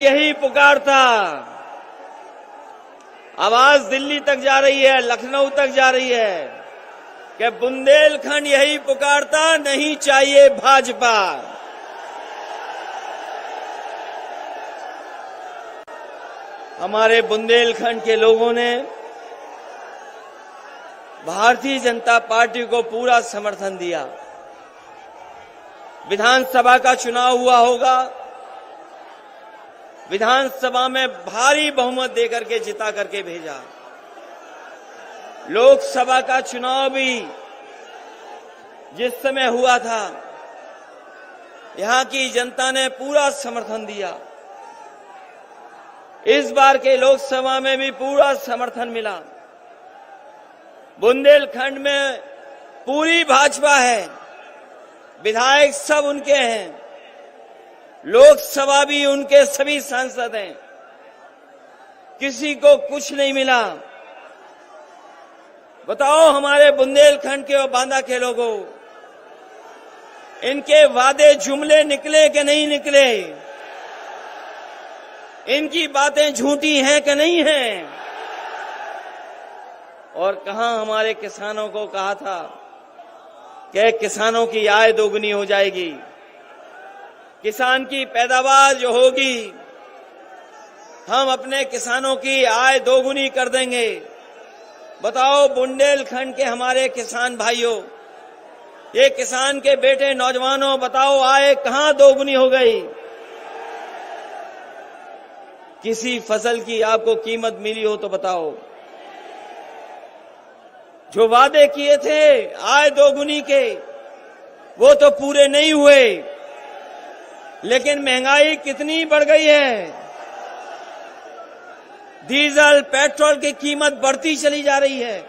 यही पुकार था। आवाज दिल्ली तक जा रही है, लखनऊ तक जा रही है कि बुंदेलखंड यही पुकारता, नहीं चाहिए भाजपा। हमारे बुंदेलखंड के लोगों ने भारतीय जनता पार्टी को पूरा समर्थन दिया। विधानसभा का चुनाव हुआ होगा, विधानसभा में भारी बहुमत देकर के जिता करके भेजा। लोकसभा का चुनाव भी जिस समय हुआ था, यहां की जनता ने पूरा समर्थन दिया। इस बार के लोकसभा में भी पूरा समर्थन मिला। बुंदेलखंड में पूरी भाजपा है, विधायक सब उनके हैं, लोकसभा भी उनके सभी सांसद हैं। किसी को कुछ नहीं मिला। बताओ हमारे बुंदेलखंड के और बांदा के लोगों, इनके वादे जुमले निकले कि नहीं निकले? इनकी बातें झूठी हैं कि नहीं हैं? और कहां हमारे किसानों को कहा था कि किसानों की आय दोगुनी हो जाएगी, किसान की पैदावार जो होगी, हम अपने किसानों की आय दोगुनी कर देंगे। बताओ बुंदेलखंड के हमारे किसान भाइयों, ये किसान के बेटे नौजवानों, बताओ आय कहां दोगुनी हो गई? किसी फसल की आपको कीमत मिली हो तो बताओ। जो वादे किए थे आय दोगुनी के, वो तो पूरे नहीं हुए। लेकिन महंगाई कितनी बढ़ गई है, डीजल पेट्रोल की कीमत बढ़ती चली जा रही है,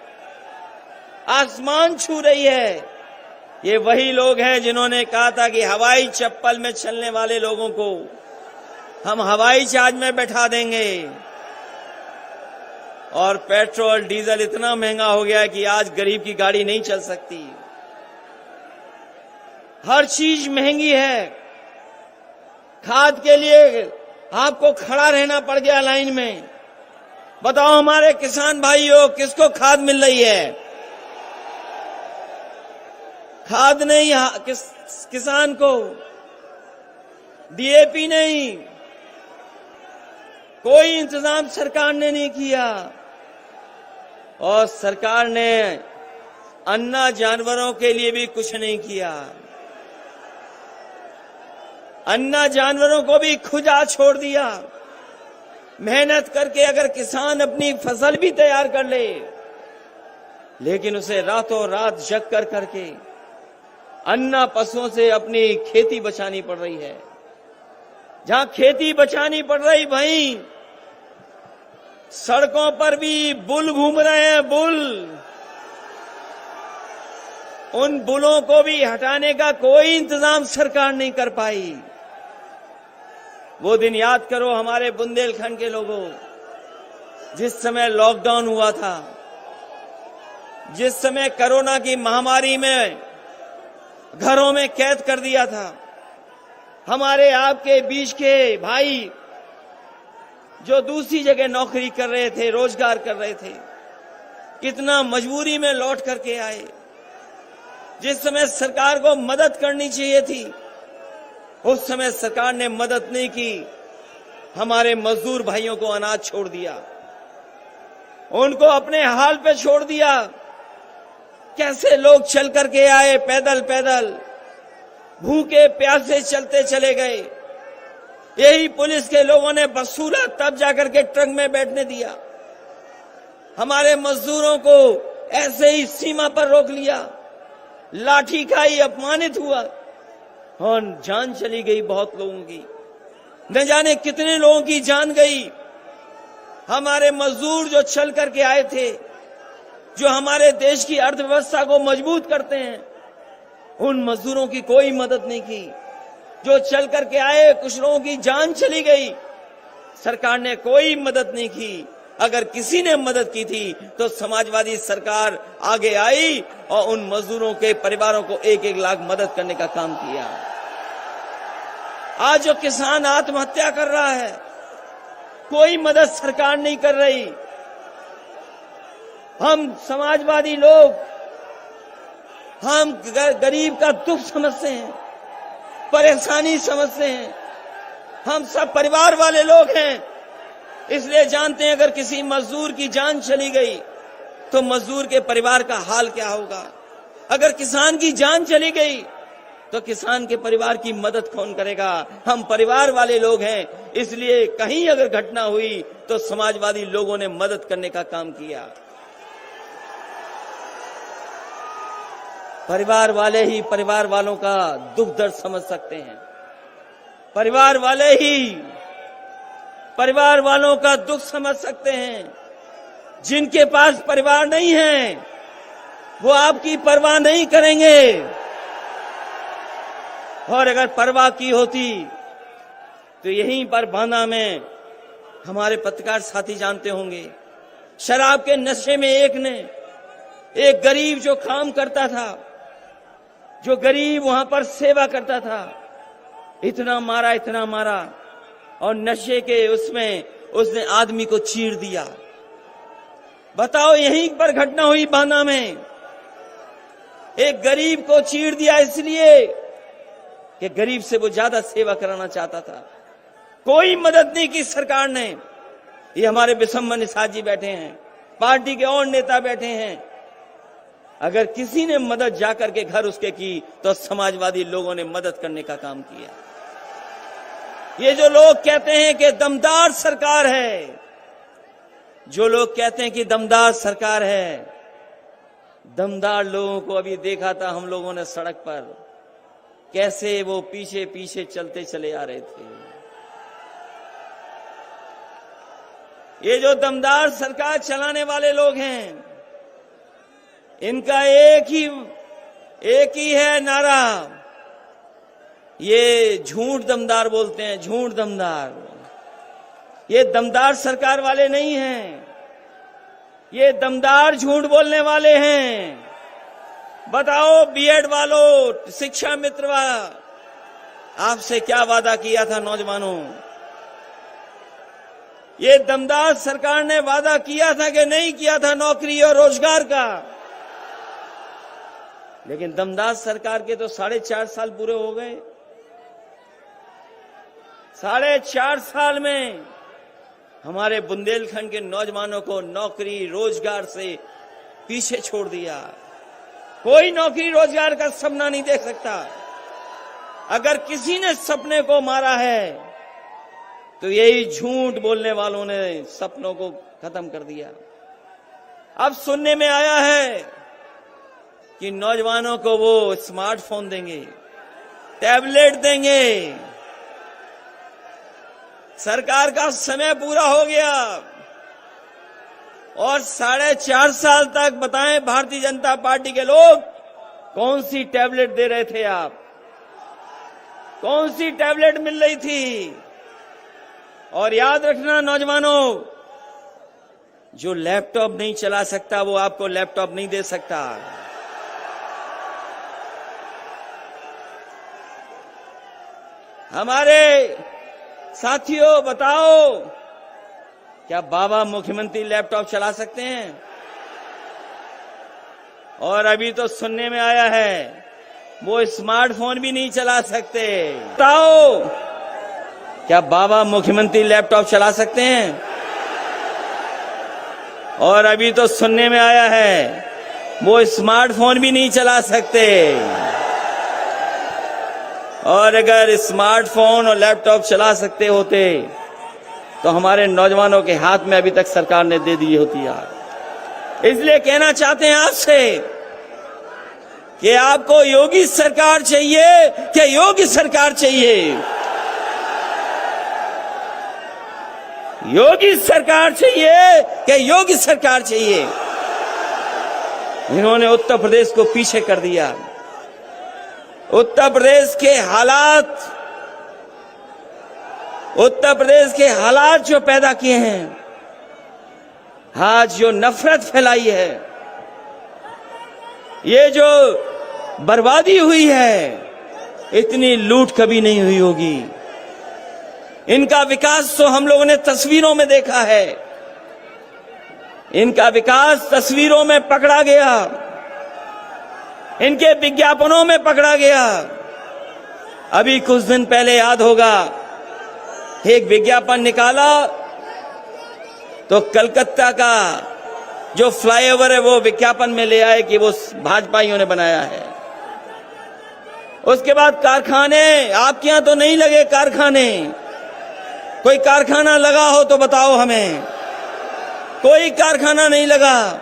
आसमान छू रही है। ये वही लोग हैं जिन्होंने कहा था कि हवाई चप्पल में चलने वाले लोगों को हम हवाई जहाज में बैठा देंगे। और पेट्रोल डीजल इतना महंगा हो गया है कि आज गरीब की गाड़ी नहीं चल सकती। हर चीज महंगी है। खाद के लिए आपको खड़ा रहना पड़ गया लाइन में। बताओ हमारे किसान भाइयों, किसको खाद मिल रही है? खाद नहीं किसान को, डीएपी नहीं, कोई इंतजाम सरकार ने नहीं किया। और सरकार ने अन्ना जानवरों के लिए भी कुछ नहीं किया। अन्ना जानवरों को भी खुजा छोड़ दिया। मेहनत करके अगर किसान अपनी फसल भी तैयार कर ले, लेकिन उसे रातों रात जग कर करके अन्ना पशुओं से अपनी खेती बचानी पड़ रही है। जहां खेती बचानी पड़ रही, वहीं सड़कों पर भी बुल घूम रहे हैं, बुल। उन बुलों को भी हटाने का कोई इंतजाम सरकार नहीं कर पाई। वो दिन याद करो हमारे बुंदेलखंड के लोगों, जिस समय लॉकडाउन हुआ था, जिस समय कोरोना की महामारी में घरों में कैद कर दिया था। हमारे आपके बीच के भाई जो दूसरी जगह नौकरी कर रहे थे, रोजगार कर रहे थे, कितना मजबूरी में लौट करके आए। जिस समय सरकार को मदद करनी चाहिए थी, उस समय सरकार ने मदद नहीं की। हमारे मजदूर भाइयों को अनाज छोड़ दिया, उनको अपने हाल पे छोड़ दिया। कैसे लोग चल करके आए, पैदल पैदल, भूखे प्यासे चलते चले गए। यही पुलिस के लोगों ने वसूला, तब जाकर के ट्रक में बैठने दिया। हमारे मजदूरों को ऐसे ही सीमा पर रोक लिया, लाठी खाई, अपमानित हुआ और जान चली गई बहुत लोगों की। न जाने कितने लोगों की जान गई। हमारे मजदूर जो चल करके आए थे, जो हमारे देश की अर्थव्यवस्था को मजबूत करते हैं, उन मजदूरों की कोई मदद नहीं की। जो चल करके आए, कुछ लोगों की जान चली गई, सरकार ने कोई मदद नहीं की। अगर किसी ने मदद की थी तो समाजवादी सरकार आगे आई और उन मजदूरों के परिवारों को 1-1 लाख मदद करने का काम किया। आज जो किसान आत्महत्या कर रहा है, कोई मदद सरकार नहीं कर रही। हम समाजवादी लोग, हम गरीब का दुख समझते हैं, परेशानी समझते हैं। हम सब परिवार वाले लोग हैं, इसलिए जानते हैं अगर किसी मजदूर की जान चली गई तो मजदूर के परिवार का हाल क्या होगा। अगर किसान की जान चली गई तो किसान के परिवार की मदद कौन करेगा। हम परिवार वाले लोग हैं, इसलिए कहीं अगर घटना हुई तो समाजवादी लोगों ने मदद करने का काम किया। परिवार वाले ही परिवार वालों का दुख दर्द समझ सकते हैं। परिवार वाले ही परिवार वालों का दुख समझ सकते हैं। जिनके पास परिवार नहीं है वो आपकी परवाह नहीं करेंगे, और अगर परवाह की होती तो यहीं पर बांदा में हमारे पत्रकार साथी जानते होंगे, शराब के नशे में एक गरीब जो काम करता था, जो गरीब वहां पर सेवा करता था, इतना मारा और नशे के उसमें उसने आदमी को चीर दिया। बताओ, यहीं पर घटना हुई बांदा में, एक गरीब को चीर दिया इसलिए कि गरीब से वो ज्यादा सेवा कराना चाहता था। कोई मदद नहीं की सरकार ने। ये हमारे बिशंबर निषाद जी बैठे हैं, पार्टी के और नेता बैठे हैं। अगर किसी ने मदद जाकर के घर उसके की तो समाजवादी लोगों ने मदद करने का काम किया। ये जो लोग कहते हैं कि दमदार सरकार है, जो लोग कहते हैं कि दमदार सरकार है, दमदार लोगों को अभी देखा था हम लोगों ने सड़क पर, कैसे वो पीछे पीछे चलते चले आ रहे थे। ये जो दमदार सरकार चलाने वाले लोग हैं, इनका एक ही है नारा, ये झूठ दमदार बोलते हैं, झूठ दमदार। ये दमदार सरकार वाले नहीं हैं, ये दमदार झूठ बोलने वाले हैं। बताओ बीएड वालों, शिक्षा मित्र, आपसे क्या वादा किया था नौजवानों? ये दमदार सरकार ने वादा किया था कि नहीं किया था नौकरी और रोजगार का? लेकिन दमदार सरकार के तो 4.5 साल पूरे हो गए। 4.5 साल में हमारे बुंदेलखंड के नौजवानों को नौकरी रोजगार से पीछे छोड़ दिया। कोई नौकरी रोजगार का सपना नहीं देख सकता। अगर किसी ने सपने को मारा है तो यही झूठ बोलने वालों ने सपनों को खत्म कर दिया। अब सुनने में आया है कि नौजवानों को वो स्मार्टफोन देंगे, टैबलेट देंगे। सरकार का समय पूरा हो गया और 4.5 साल तक बताएं भारतीय जनता पार्टी के लोग कौन सी टैबलेट दे रहे थे आप? कौन सी टैबलेट मिल रही थी? और याद रखना नौजवानों, जो लैपटॉप नहीं चला सकता वो आपको लैपटॉप नहीं दे सकता। हमारे साथियों बताओ, क्या बाबा मुख्यमंत्री लैपटॉप चला सकते हैं? और अभी तो सुनने में आया है वो स्मार्टफोन भी नहीं चला सकते। बताओ, क्या बाबा मुख्यमंत्री लैपटॉप चला सकते हैं? और अभी तो सुनने में आया है वो स्मार्टफोन भी नहीं चला सकते। और अगर स्मार्टफोन और लैपटॉप चला सकते होते तो हमारे नौजवानों के हाथ में अभी तक सरकार ने दे दी होती यार। इसलिए कहना चाहते हैं आपसे कि आपको योगी सरकार चाहिए कि योगी सरकार चाहिए? योगी सरकार चाहिए कि योगी सरकार चाहिए? इन्होंने उत्तर प्रदेश को पीछे कर दिया। उत्तर प्रदेश के हालात जो पैदा किए हैं, आज जो नफरत फैलाई है, ये जो बर्बादी हुई है, इतनी लूट कभी नहीं हुई होगी। इनका विकास तो हम लोगों ने तस्वीरों में देखा है, इनका विकास तस्वीरों में पकड़ा गया, इनके विज्ञापनों में पकड़ा गया। अभी कुछ दिन पहले याद होगा, एक विज्ञापन निकाला तो कलकत्ता का जो फ्लाईओवर है वो विज्ञापन में ले आए कि वो भाजपाइयों ने बनाया है। उसके बाद कारखाने, आपके यहां तो नहीं लगे कारखाने, कोई कारखाना लगा हो तो बताओ हमें। कोई कारखाना नहीं लगा।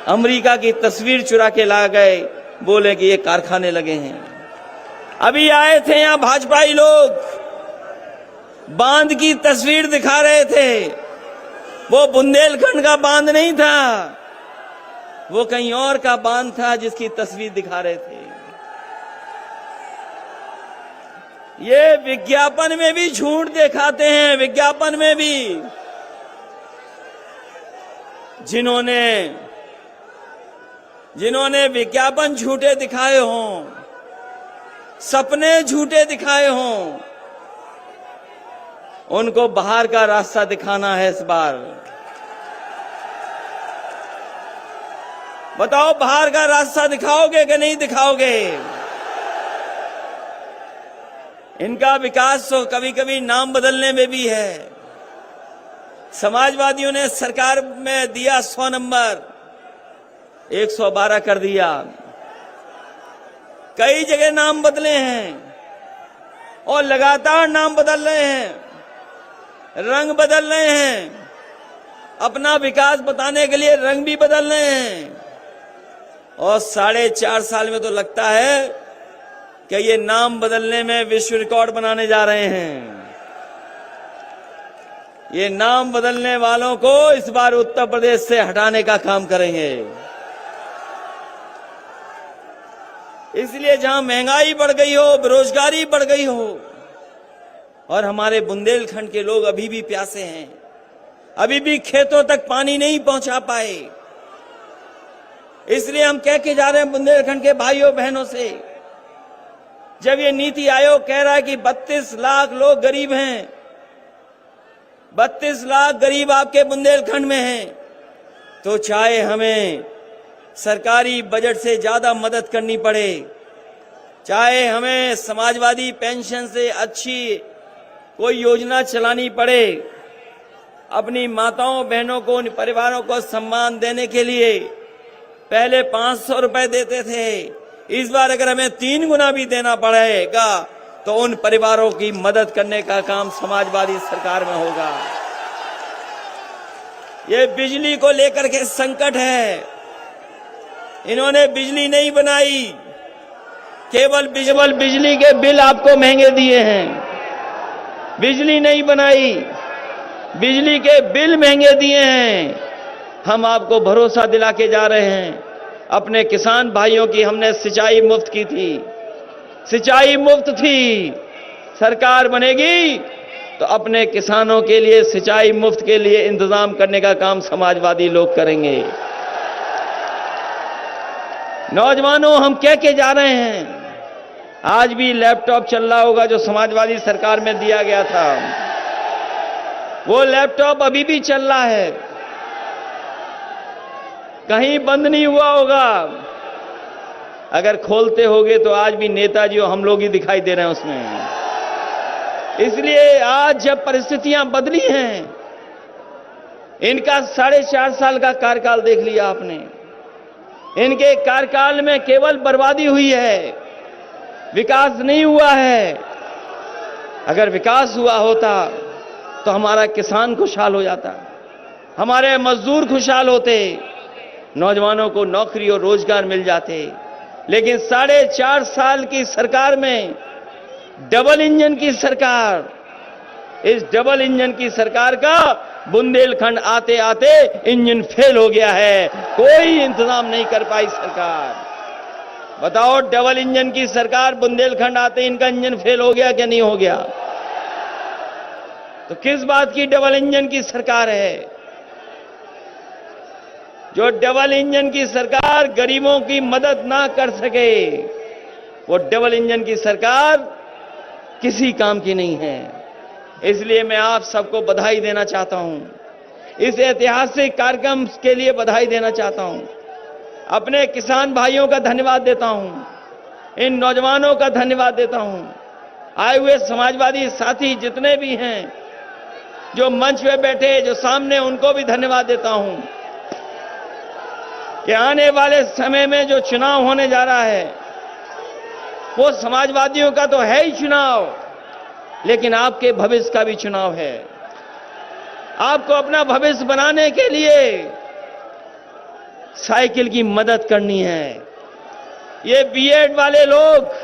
अमेरिका की तस्वीर चुरा के ला गए, बोले कि ये कारखाने लगे हैं। अभी आए थे यहां भाजपाई लोग, बांध की तस्वीर दिखा रहे थे। वो बुंदेलखंड का बांध नहीं था, वो कहीं और का बांध था जिसकी तस्वीर दिखा रहे थे। ये विज्ञापन में भी झूठ दिखाते हैं, विज्ञापन में भी। जिन्होंने विज्ञापन झूठे दिखाए हों, सपने झूठे दिखाए हों, उनको बाहर का रास्ता दिखाना है इस बार। बताओ, बाहर का रास्ता दिखाओगे कि नहीं दिखाओगे? इनका विकास तो कभी कभी नाम बदलने में भी है। समाजवादियों ने सरकार में दिया 100 नंबर, 112 कर दिया। कई जगह नाम बदले हैं और लगातार नाम बदल रहे हैं, रंग बदल रहे हैं। अपना विकास बताने के लिए रंग भी बदल रहे हैं। और 4.5 साल में तो लगता है कि ये नाम बदलने में विश्व रिकॉर्ड बनाने जा रहे हैं। ये नाम बदलने वालों को इस बार उत्तर प्रदेश से हटाने का काम करेंगे। इसलिए जहां महंगाई बढ़ गई हो, बेरोजगारी बढ़ गई हो और हमारे बुंदेलखंड के लोग अभी भी प्यासे हैं, अभी भी खेतों तक पानी नहीं पहुंचा पाए, इसलिए हम कह के जा रहे हैं बुंदेलखंड के भाइयों बहनों से, जब ये नीति आयोग कह रहा है कि 32 लाख लोग गरीब हैं, 32 लाख गरीब आपके बुंदेलखंड में हैं, तो चाहे हमें सरकारी बजट से ज्यादा मदद करनी पड़े, चाहे हमें समाजवादी पेंशन से अच्छी कोई योजना चलानी पड़े, अपनी माताओं बहनों को, उन परिवारों को सम्मान देने के लिए पहले 500 रुपए देते थे, इस बार अगर हमें 3 गुना भी देना पड़ेगा तो उन परिवारों की मदद करने का काम समाजवादी सरकार में होगा। ये बिजली को लेकर के संकट है। इन्होंने बिजली नहीं बनाई, केवल बिजली के बिल आपको महंगे दिए हैं। बिजली नहीं बनाई, बिजली के बिल महंगे दिए हैं। हम आपको भरोसा दिला के जा रहे हैं, अपने किसान भाइयों की हमने सिंचाई मुफ्त की थी, सिंचाई मुफ्त थी। सरकार बनेगी तो अपने किसानों के लिए सिंचाई मुफ्त के लिए इंतजाम करने का काम समाजवादी लोग करेंगे। नौजवानों, हम कह के जा रहे हैं, आज भी लैपटॉप चल रहा होगा जो समाजवादी सरकार में दिया गया था, वो लैपटॉप अभी भी चल रहा है, कहीं बंद नहीं हुआ होगा। अगर खोलते होगे तो आज भी नेताजी और हम लोग ही दिखाई दे रहे हैं उसमें। इसलिए आज जब परिस्थितियां बदली हैं, इनका 4.5 साल का कार्यकाल देख लिया आपने, इनके कार्यकाल में केवल बर्बादी हुई है, विकास नहीं हुआ है। अगर विकास हुआ होता तो हमारा किसान खुशहाल हो जाता, हमारे मजदूर खुशहाल होते, नौजवानों को नौकरी और रोजगार मिल जाते। लेकिन 4.5 साल की सरकार में डबल इंजन की सरकार, इस डबल इंजन की सरकार का बुंदेलखंड आते आते इंजन फेल हो गया है, कोई इंतजाम नहीं कर पाई सरकार। बताओ, डबल इंजन की सरकार, बुंदेलखंड आते इनका इंजन फेल हो गया क्या नहीं हो गया? तो किस बात की डबल इंजन की सरकार है? जो डबल इंजन की सरकार गरीबों की मदद ना कर सके, वो डबल इंजन की सरकार किसी काम की नहीं है। इसलिए मैं आप सबको बधाई देना चाहता हूं, इस ऐतिहासिक कार्यक्रम के लिए बधाई देना चाहता हूं। अपने किसान भाइयों का धन्यवाद देता हूं, इन नौजवानों का धन्यवाद देता हूं, आए हुए समाजवादी साथी जितने भी हैं, जो मंच पे बैठे, जो सामने, उनको भी धन्यवाद देता हूं कि आने वाले समय में जो चुनाव होने जा रहा है वो समाजवादियों का तो है ही चुनाव, लेकिन आपके भविष्य का भी चुनाव है। आपको अपना भविष्य बनाने के लिए साइकिल की मदद करनी है। ये बीएड वाले लोग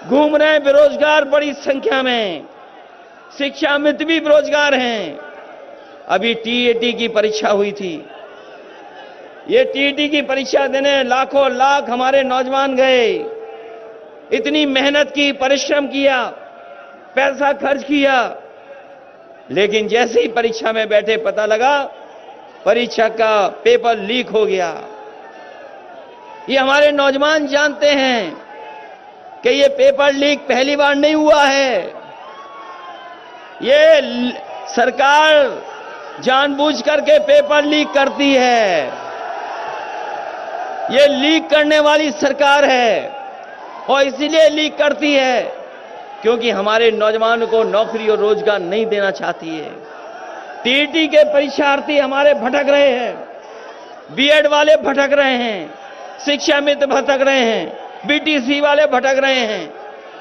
घूम रहे हैं बेरोजगार बड़ी संख्या में, शिक्षा मित्र भी बेरोजगार हैं। अभी टीईटी की परीक्षा हुई थी, ये टीईटी की परीक्षा देने लाखों लाख हमारे नौजवान गए, इतनी मेहनत की, परिश्रम किया, पैसा खर्च किया, लेकिन जैसे ही परीक्षा में बैठे पता लगा परीक्षा का पेपर लीक हो गया। ये हमारे नौजवान जानते हैं कि ये पेपर लीक पहली बार नहीं हुआ है। ये सरकार जानबूझ करके पेपर लीक करती है। ये लीक करने वाली सरकार है और इसीलिए लीक करती है क्योंकि हमारे नौजवानों को नौकरी और रोजगार नहीं देना चाहती है। टीईटी के परीक्षार्थी हमारे भटक रहे हैं, बीएड वाले भटक रहे हैं, शिक्षा मित्र भटक रहे हैं, बीटीसी वाले भटक रहे हैं।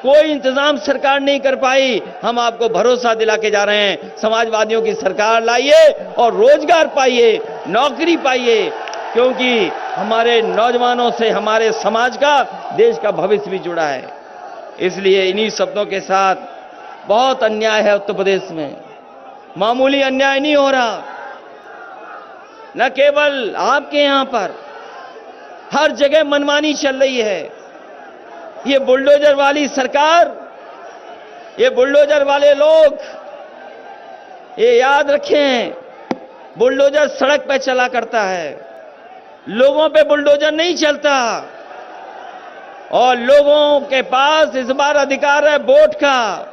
कोई इंतजाम सरकार नहीं कर पाई। हम आपको भरोसा दिला के जा रहे हैं, समाजवादियों की सरकार लाइए और रोजगार पाइए, नौकरी पाइए, क्योंकि हमारे नौजवानों से हमारे समाज का, देश का भविष्य भी जुड़ा है। इसलिए इन्हीं शब्दों के साथ, बहुत अन्याय है उत्तर प्रदेश में, मामूली अन्याय नहीं हो रहा। न केवल आपके यहां पर, हर जगह मनमानी चल रही है। ये बुलडोजर वाली सरकार, ये बुलडोजर वाले लोग, ये याद रखें, बुलडोजर सड़क पे चला करता है, लोगों पे बुलडोजर नहीं चलता। और लोगों के पास इस बार अधिकार है वोट का।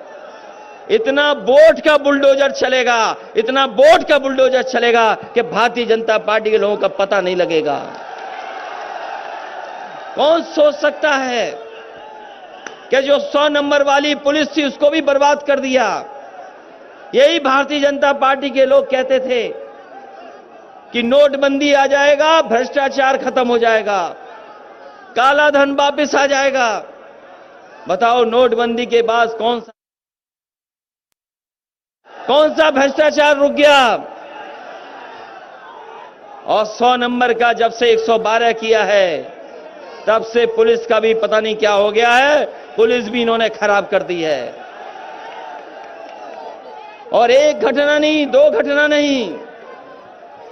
इतना वोट का बुलडोजर चलेगा, इतना वोट का बुलडोजर चलेगा कि भारतीय जनता पार्टी के लोगों का पता नहीं लगेगा। कौन सोच सकता है कि जो 100 नंबर वाली पुलिस थी उसको भी बर्बाद कर दिया। यही भारतीय जनता पार्टी के लोग कहते थे कि नोटबंदी आ जाएगा, भ्रष्टाचार खत्म हो जाएगा, काला धन वापस आ जाएगा। बताओ, नोटबंदी के बाद कौन सा भ्रष्टाचार रुक गया? और 100 नंबर का जब से 112 किया है, तब से पुलिस का भी पता नहीं क्या हो गया है। पुलिस भी इन्होंने खराब कर दी है। और एक घटना नहीं, दो घटना नहीं,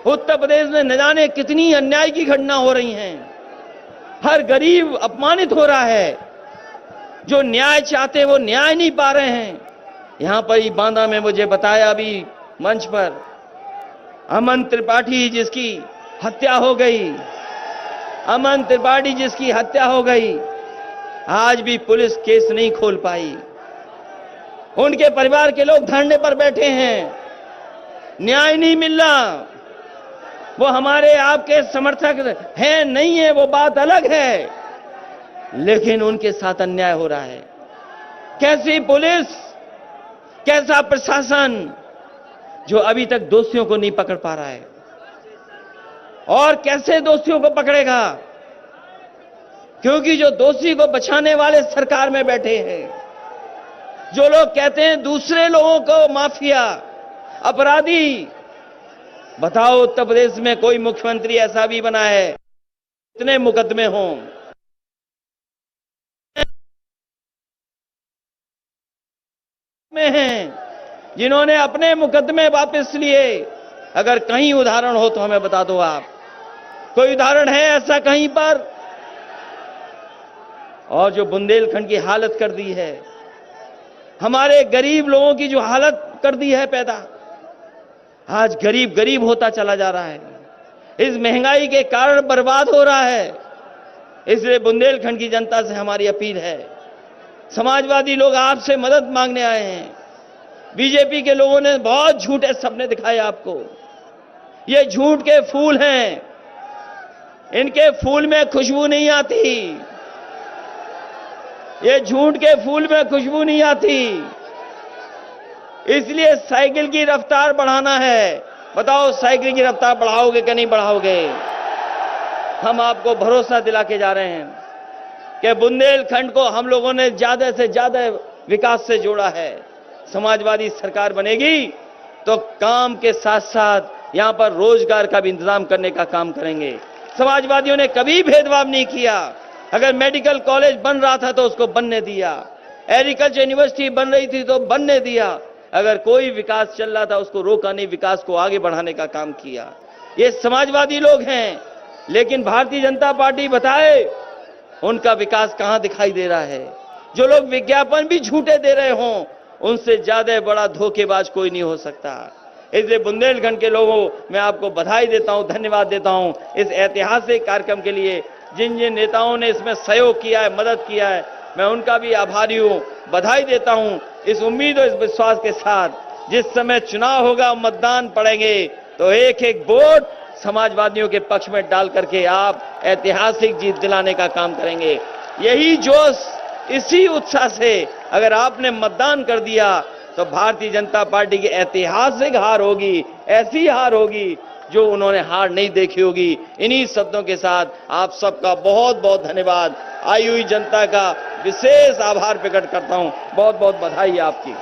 उत्तर प्रदेश में न जाने कितनी अन्याय की घटना हो रही हैं। हर गरीब अपमानित हो रहा है। जो न्याय चाहते वो न्याय नहीं पा रहे हैं। यहां पर ही बांदा में मुझे बताया अभी मंच पर, अमन त्रिपाठी जिसकी हत्या हो गई, अमन त्रिपाठी जिसकी हत्या हो गई, आज भी पुलिस केस नहीं खोल पाई। उनके परिवार के लोग धरने पर बैठे हैं, न्याय नहीं मिल रहा। वो हमारे आपके समर्थक हैं नहीं है, वो बात अलग है, लेकिन उनके साथ अन्याय हो रहा है। कैसी पुलिस, कैसा प्रशासन जो अभी तक दोषियों को नहीं पकड़ पा रहा है, और कैसे दोषियों को पकड़ेगा? क्योंकि जो दोषी को बचाने वाले सरकार में बैठे हैं। जो लोग कहते हैं दूसरे लोगों को माफिया, अपराधी, बताओ उत्तर प्रदेश में कोई मुख्यमंत्री ऐसा भी बना है इतने मुकदमे हों? में हैं जिन्होंने अपने मुकदमे वापस लिए। अगर कहीं उदाहरण हो तो हमें बता दो आप, कोई उदाहरण है ऐसा कहीं पर? और जो बुंदेलखंड की हालत कर दी है, हमारे गरीब लोगों की जो हालत कर दी है पैदा, आज गरीब गरीब होता चला जा रहा है, इस महंगाई के कारण बर्बाद हो रहा है। इसलिए बुंदेलखंड की जनता से हमारी अपील है, समाजवादी लोग आपसे मदद मांगने आए हैं बीजेपी के लोगों ने बहुत झूठे सपने दिखाए आपको। ये झूठ के फूल हैं, इनके फूल में खुशबू नहीं आती। ये झूठ के फूल में खुशबू नहीं आती। इसलिए साइकिल की रफ्तार बढ़ाना है। बताओ साइकिल की रफ्तार बढ़ाओगे कि नहीं बढ़ाओगे? हम आपको भरोसा दिला के जा रहे हैं कि बुंदेलखंड को हम लोगों ने ज्यादा से ज्यादा विकास से जोड़ा है। समाजवादी सरकार बनेगी तो काम के साथ साथ यहां पर रोजगार का भी इंतजाम करने का काम करेंगे। समाजवादियों ने कभी भेदभाव नहीं किया। अगर मेडिकल कॉलेज बन रहा था तो उसको बनने दिया, एग्रीकल्चर यूनिवर्सिटी बन रही थी तो बनने दिया। अगर कोई विकास चल रहा था उसको रोका नहीं, विकास को आगे बढ़ाने का काम किया। ये समाजवादी लोग हैं। लेकिन भारतीय जनता पार्टी बताए उनका विकास कहां दिखाई दे रहा है? जो लोग विज्ञापन भी झूठे दे रहे हों, उनसे ज्यादा बड़ा धोखेबाज कोई नहीं हो सकता। इसलिए बुंदेलखंड के लोगों मैं आपको बधाई देता हूं, धन्यवाद देता हूं इस ऐतिहासिक कार्यक्रम के लिए। जिन जिन नेताओं ने इसमें सहयोग किया है, मदद किया है, मैं उनका भी आभारी हूं, बधाई देता हूं। इस उम्मीद और इस विश्वास के साथ जिस समय चुनाव होगा, मतदान पड़ेंगे तो एक एक वोट समाजवादियों के पक्ष में डाल करके आप ऐतिहासिक जीत दिलाने का काम करेंगे। यही जोश, इसी उत्साह से अगर आपने मतदान कर दिया तो भारतीय जनता पार्टी की ऐतिहासिक हार होगी, ऐसी हार होगी जो उन्होंने हार नहीं देखी होगी। इन्हीं शब्दों के साथ आप सबका बहुत बहुत धन्यवाद। आई हुई जनता का विशेष आभार प्रकट करता हूं। बहुत बहुत बधाई आपकी।